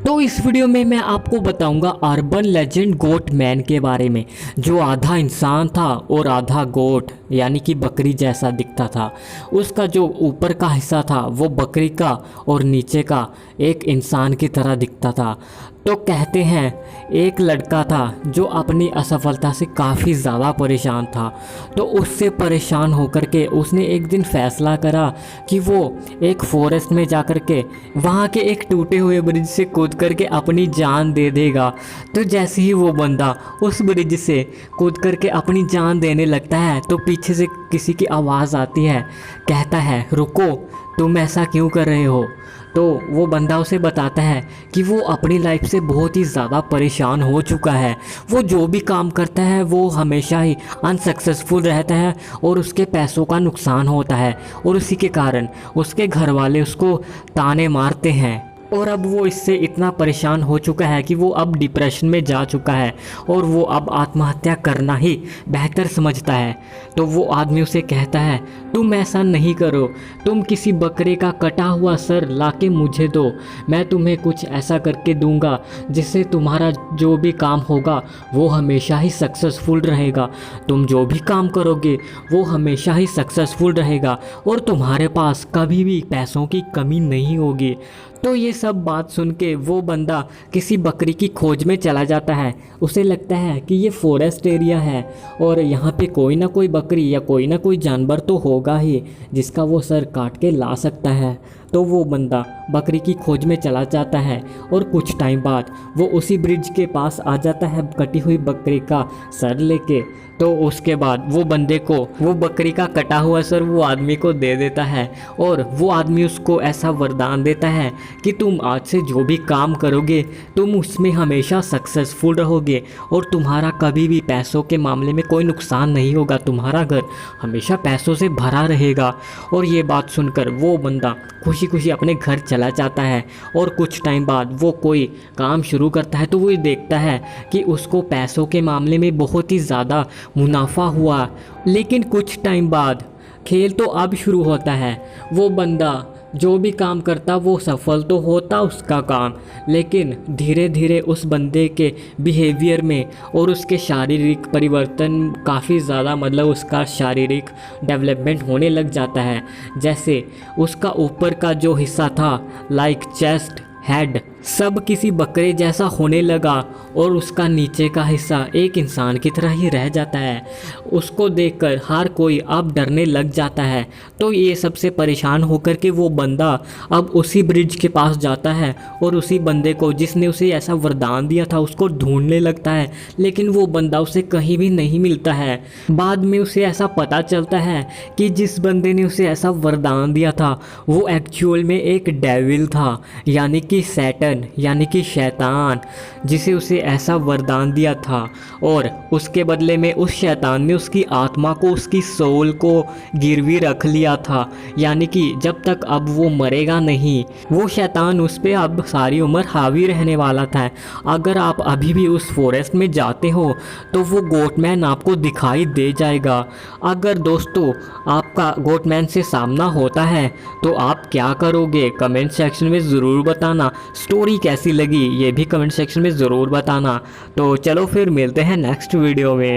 तो इस वीडियो में मैं आपको बताऊंगा अर्बन लेजेंड गोट मैन के बारे में, जो आधा इंसान था और आधा गोट यानी कि बकरी जैसा दिखता था। उसका जो ऊपर का हिस्सा था वो बकरी का और नीचे का एक इंसान की तरह दिखता था। तो कहते हैं एक लड़का था जो अपनी असफलता से काफ़ी ज़्यादा परेशान था। तो उससे परेशान होकर के उसने एक दिन फैसला करा कि वो एक फॉरेस्ट में जा कर के वहाँ के एक टूटे हुए ब्रिज से कूद करके अपनी जान दे देगा। तो जैसे ही वो बंदा उस ब्रिज से कूद करके अपनी जान देने लगता है तो पीछे से किसी की आवाज़ आती है, कहता है रुको, तुम ऐसा क्यों कर रहे हो। तो वो बंदा उसे बताता है कि वो अपनी लाइफ से बहुत ही ज़्यादा परेशान हो चुका है। वो जो भी काम करता है वो हमेशा ही अनसक्सेसफुल रहता है और उसके पैसों का नुकसान होता है और उसी के कारण उसके घर वाले उसको ताने मारते हैं। और अब वो इससे इतना परेशान हो चुका है कि वो अब डिप्रेशन में जा चुका है और वो अब आत्महत्या करना ही बेहतर समझता है। तो वो आदमी उसे कहता है तुम ऐसा नहीं करो, तुम किसी बकरे का कटा हुआ सर लाके मुझे दो, मैं तुम्हें कुछ ऐसा करके दूंगा जिससे तुम्हारा जो भी काम होगा वो हमेशा ही सक्सेसफुल रहेगा। तुम जो भी काम करोगे वो हमेशा ही सक्सेसफुल रहेगा और तुम्हारे पास कभी भी पैसों की कमी नहीं होगी। तो ये सब बात सुन के वो बंदा किसी बकरी की खोज में चला जाता है। उसे लगता है कि ये फॉरेस्ट एरिया है और यहाँ पे कोई ना कोई बकरी या कोई ना कोई जानवर तो होगा ही जिसका वो सर काट के ला सकता है। तो वो बंदा बकरी की खोज में चला जाता है और कुछ टाइम बाद वो उसी ब्रिज के पास आ जाता है कटी हुई बकरी का सर लेके। तो उसके बाद वो बंदे को वो बकरी का कटा हुआ सर वो आदमी को दे देता है और वो आदमी उसको ऐसा वरदान देता है कि तुम आज से जो भी काम करोगे तुम उसमें हमेशा सक्सेसफुल रहोगे और तुम्हारा कभी भी पैसों के मामले में कोई नुकसान नहीं होगा, तुम्हारा घर हमेशा पैसों से भरा रहेगा। और ये बात सुनकर वो बंदा खुशी खुशी अपने घर चला जाता है और कुछ टाइम बाद वो कोई काम शुरू करता है तो वो देखता है कि उसको पैसों के मामले में बहुत ही ज़्यादा मुनाफा हुआ। लेकिन कुछ टाइम बाद खेल तो अब शुरू होता है। वो बंदा जो भी काम करता वो सफल तो होता उसका काम, लेकिन धीरे धीरे उस बंदे के बिहेवियर में और उसके शारीरिक परिवर्तन काफ़ी ज़्यादा मतलब उसका शारीरिक डेवलपमेंट होने लग जाता है। जैसे उसका ऊपर का जो हिस्सा था लाइक चेस्ट, हेड सब किसी बकरे जैसा होने लगा और उसका नीचे का हिस्सा एक इंसान की तरह ही रह जाता है। उसको देखकर हर कोई अब डरने लग जाता है। तो ये सबसे परेशान होकर के वो बंदा अब उसी ब्रिज के पास जाता है और उसी बंदे को जिसने उसे ऐसा वरदान दिया था उसको ढूंढने लगता है, लेकिन वो बंदा उसे कहीं भी नहीं मिलता है। बाद में उसे ऐसा पता चलता है कि जिस बंदे ने उसे ऐसा वरदान दिया था वो एक्चुअल में एक डेविल था, यानी कि सैटन यानी कि शैतान, जिसे उसे ऐसा वरदान दिया था। और उसके बदले में उस शैतान ने उसकी आत्मा को, उसकी सोल को गिरवी रख लिया था, यानी कि जब तक अब वो मरेगा नहीं, वो शैतान उस पर अब सारी उम्र हावी रहने वाला था। अगर आप अभी भी उस फॉरेस्ट में जाते हो तो वो गोटमैन आपको दिखाई दे जाएगा। अगर दोस्तों आपका गोटमैन से सामना होता है तो आप क्या करोगे कमेंट सेक्शन में ज़रूर बताना। स्टोरी कैसी लगी ये भी कमेंट सेक्शन में ज़रूर बताना। तो चलो फिर मिलते हैं नेक्स्ट वीडियो में।